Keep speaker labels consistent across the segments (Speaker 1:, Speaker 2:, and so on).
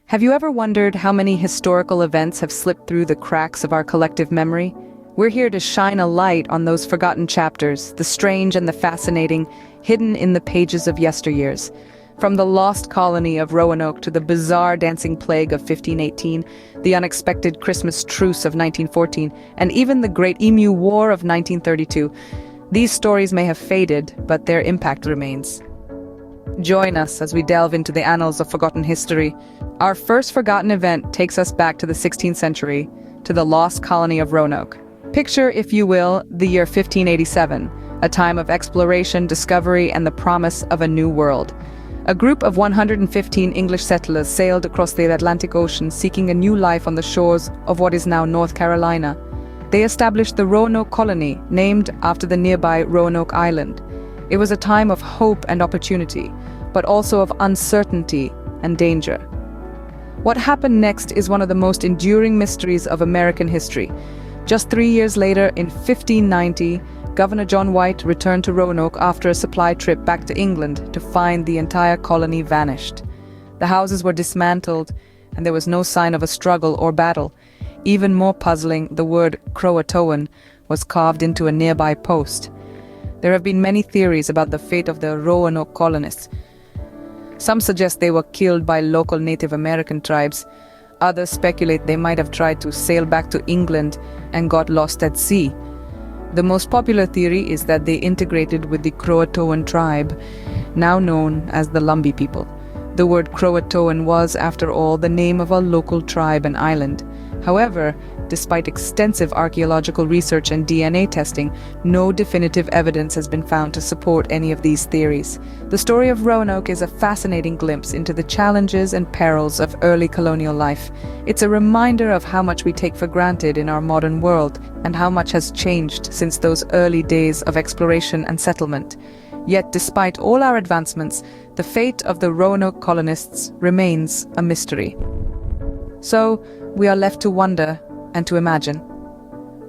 Speaker 1: Have you ever wondered how many historical events have slipped through the cracks of our collective memory? We're here to shine a light on those forgotten chapters, the strange and the fascinating, hidden in the pages of yesteryears. From the lost colony of Roanoke to the bizarre dancing plague of 1518, the unexpected Christmas Truce of 1914, and even the Great Emu War of 1932. These stories may have faded, but their impact remains. Join us as we delve into the annals of forgotten history. Our first forgotten event takes us back to the 16th century, to the lost colony of Roanoke. Picture, if you will, the year 1587, a time of exploration, discovery, and the promise of a new world. A group of 115 English settlers sailed across the Atlantic Ocean seeking a new life on the shores of what is now North Carolina. They established the Roanoke colony, named after the nearby Roanoke Island. It was a time of hope and opportunity, but also of uncertainty and danger. What happened next is one of the most enduring mysteries of American history. Just 3 years later, in 1590, Governor John White returned to Roanoke after a supply trip back to England to find the entire colony vanished. The houses were dismantled, and there was no sign of a struggle or battle. Even more puzzling, the word Croatoan was carved into a nearby post. There have been many theories about the fate of the Roanoke colonists. Some suggest they were killed by local Native American tribes. Others speculate they might have tried to sail back to England and got lost at sea. The most popular theory is that they integrated with the Croatoan tribe, now known as the Lumbee people. The word Croatoan was, after all, the name of a local tribe and island. However, despite extensive archaeological research and DNA testing, no definitive evidence has been found to support any of these theories. The story of Roanoke is a fascinating glimpse into the challenges and perils of early colonial life. It's a reminder of how much we take for granted in our modern world, and how much has changed since those early days of exploration and settlement. Yet, despite all our advancements, the fate of the Roanoke colonists remains a mystery. So, we are left to wonder and to imagine.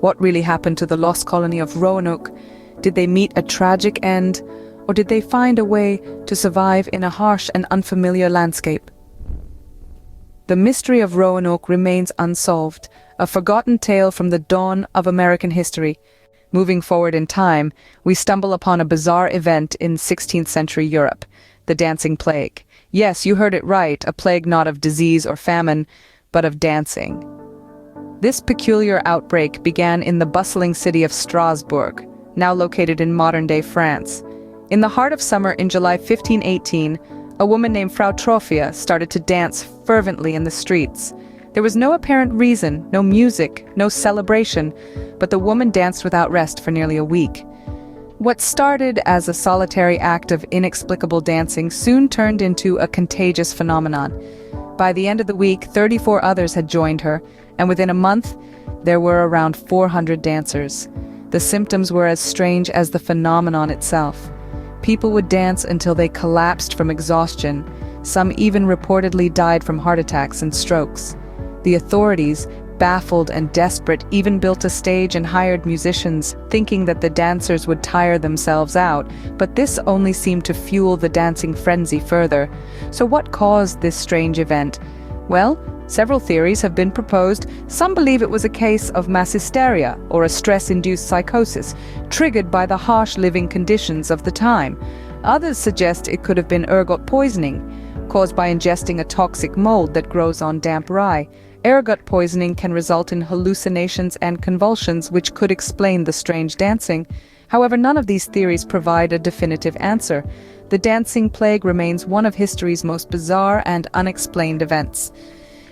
Speaker 1: What really happened to the lost colony of Roanoke? Did they meet a tragic end, or did they find a way to survive in a harsh and unfamiliar landscape? The mystery of Roanoke remains unsolved, a forgotten tale from the dawn of American history. Moving forward in time, we stumble upon a bizarre event in 16th century Europe, the dancing plague. Yes, you heard it right, a plague not of disease or famine, but of dancing. This peculiar outbreak began in the bustling city of Strasbourg, now located in modern-day France. In the heart of summer in July 1518, a woman named Frau Trophia started to dance fervently in the streets. There was no apparent reason, no music, no celebration, but the woman danced without rest for nearly a week. What started as a solitary act of inexplicable dancing soon turned into a contagious phenomenon. By the end of the week, 34 others had joined her, and within a month, there were around 400 dancers. The symptoms were as strange as the phenomenon itself. People would dance until they collapsed from exhaustion. Some even reportedly died from heart attacks and strokes. The authorities, baffled and desperate, even built a stage and hired musicians, thinking that the dancers would tire themselves out, but this only seemed to fuel the dancing frenzy further. So what caused this strange event? Well, several theories have been proposed. Some believe it was a case of mass hysteria, or a stress-induced psychosis, triggered by the harsh living conditions of the time. Others suggest it could have been ergot poisoning, caused by ingesting a toxic mold that grows on damp rye. Ergot poisoning can result in hallucinations and convulsions, which could explain the strange dancing. However, none of these theories provide a definitive answer. The dancing plague remains one of history's most bizarre and unexplained events.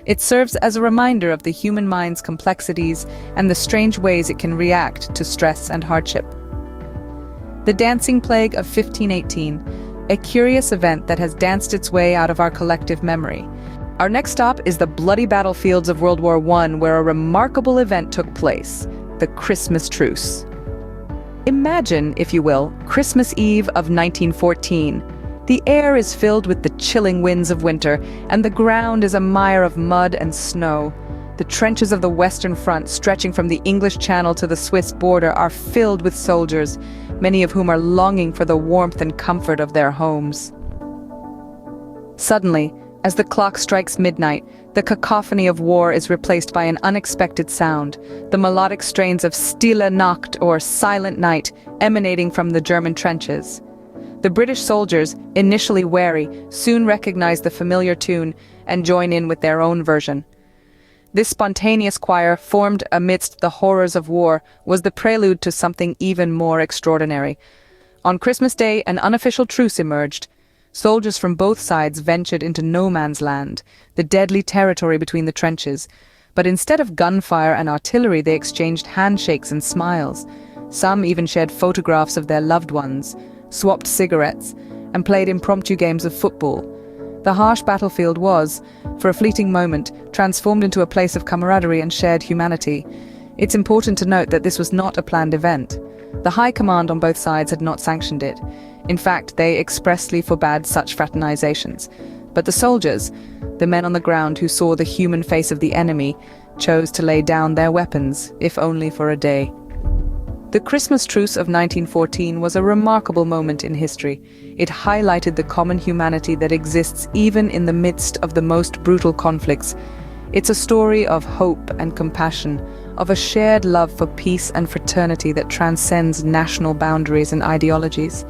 Speaker 1: It serves as a reminder of the human mind's complexities and the strange ways it can react to stress and hardship. The dancing plague of 1518, a curious event that has danced its way out of our collective memory. Our next stop is the bloody battlefields of World War I, where a remarkable event took place, the Christmas Truce. Imagine, if you will, Christmas Eve of 1914. The air is filled with the chilling winds of winter, and the ground is a mire of mud and snow. The trenches of the Western Front, stretching from the English Channel to the Swiss border, are filled with soldiers, many of whom are longing for the warmth and comfort of their homes. Suddenly, As the clock strikes midnight, the cacophony of war is replaced by an unexpected sound, the melodic strains of Stille Nacht or Silent Night emanating from the German trenches. The British soldiers, initially wary, soon recognize the familiar tune and join in with their own version. This spontaneous choir, formed amidst the horrors of war, was the prelude to something even more extraordinary. On Christmas Day, an unofficial truce emerged. Soldiers from both sides ventured into no man's land, the deadly territory between the trenches. But instead of gunfire and artillery, they exchanged handshakes and smiles. Some even shared photographs of their loved ones, swapped cigarettes, and played impromptu games of football. The harsh battlefield was, for a fleeting moment, transformed into a place of camaraderie and shared humanity. It's important to note that this was not a planned event. The high command on both sides had not sanctioned it. In fact, they expressly forbade such fraternizations. But the soldiers, the men on the ground who saw the human face of the enemy, chose to lay down their weapons, if only for a day. The Christmas Truce of 1914 was a remarkable moment in history. It highlighted the common humanity that exists even in the midst of the most brutal conflicts. It's a story of hope and compassion, of a shared love for peace and fraternity that transcends national boundaries and ideologies.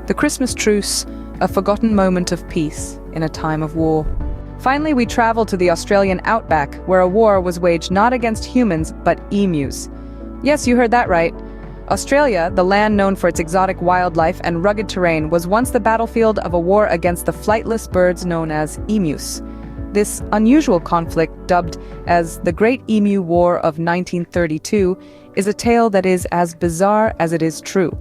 Speaker 1: The Christmas Truce, a forgotten moment of peace in a time of war. Finally, we travel to the Australian outback, where a war was waged not against humans, but emus. Yes, you heard that right. Australia, the land known for its exotic wildlife and rugged terrain, was once the battlefield of a war against the flightless birds known as emus. This unusual conflict, dubbed as the Great Emu War of 1932, is a tale that is as bizarre as it is true.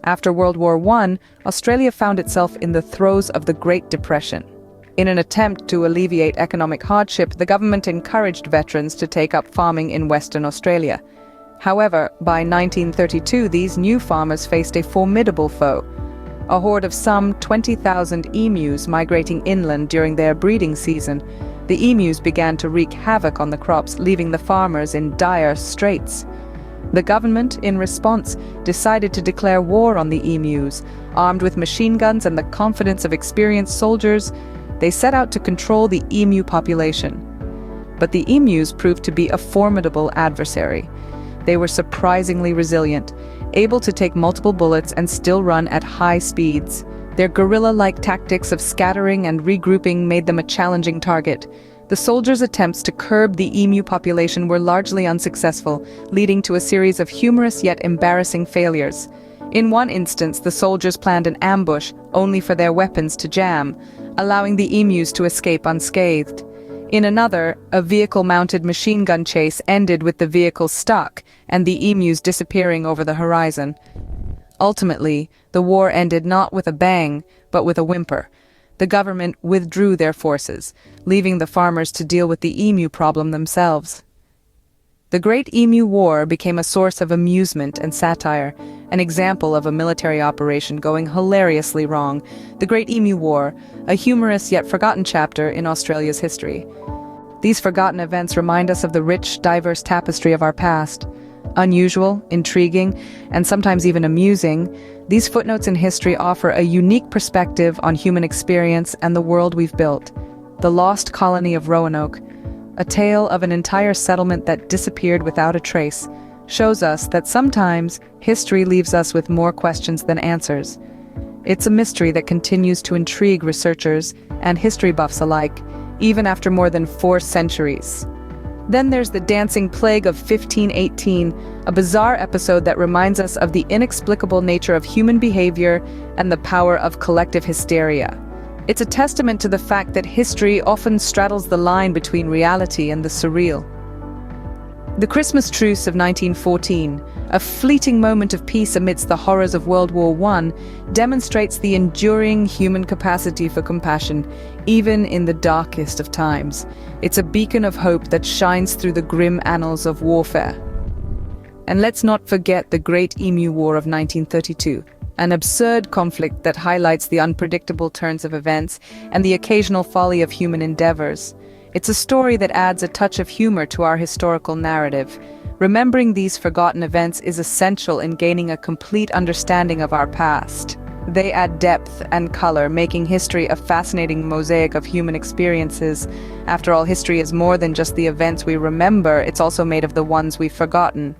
Speaker 1: After World War I, Australia found itself in the throes of the Great Depression. In an attempt to alleviate economic hardship, the government encouraged veterans to take up farming in Western Australia. However, by 1932, these new farmers faced a formidable foe. A horde of some 20,000 emus migrating inland during their breeding season. The emus began to wreak havoc on the crops, leaving the farmers in dire straits. The government, in response, decided to declare war on the emus. Armed with machine guns and the confidence of experienced soldiers, they set out to control the emu population. But the emus proved to be a formidable adversary. They were surprisingly resilient, able to take multiple bullets and still run at high speeds. Their guerrilla-like tactics of scattering and regrouping made them a challenging target. The soldiers' attempts to curb the emu population were largely unsuccessful, leading to a series of humorous yet embarrassing failures. In one instance, the soldiers planned an ambush, only for their weapons to jam, allowing the emus to escape unscathed. In another, a vehicle-mounted machine gun chase ended with the vehicle stuck and the emus disappearing over the horizon. Ultimately, the war ended not with a bang, but with a whimper. The government withdrew their forces, leaving the farmers to deal with the emu problem themselves. The Great Emu War became a source of amusement and satire, an example of a military operation going hilariously wrong. The Great Emu War, a humorous yet forgotten chapter in Australia's history. These forgotten events remind us of the rich, diverse tapestry of our past. Unusual, intriguing, and sometimes even amusing, these footnotes in history offer a unique perspective on human experience and the world we've built. The Lost Colony of Roanoke, a tale of an entire settlement that disappeared without a trace, shows us that sometimes history leaves us with more questions than answers. It's a mystery that continues to intrigue researchers and history buffs alike, even after more than 4 centuries. Then there's the Dancing Plague of 1518, a bizarre episode that reminds us of the inexplicable nature of human behavior and the power of collective hysteria. It's a testament to the fact that history often straddles the line between reality and the surreal. The Christmas Truce of 1914, a fleeting moment of peace amidst the horrors of World War I, demonstrates the enduring human capacity for compassion, even in the darkest of times. It's a beacon of hope that shines through the grim annals of warfare. And let's not forget the Great Emu War of 1932, an absurd conflict that highlights the unpredictable turns of events and the occasional folly of human endeavors. It's a story that adds a touch of humor to our historical narrative. Remembering these forgotten events is essential in gaining a complete understanding of our past. They add depth and color, making history a fascinating mosaic of human experiences. After all, history is more than just the events we remember, it's also made of the ones we've forgotten.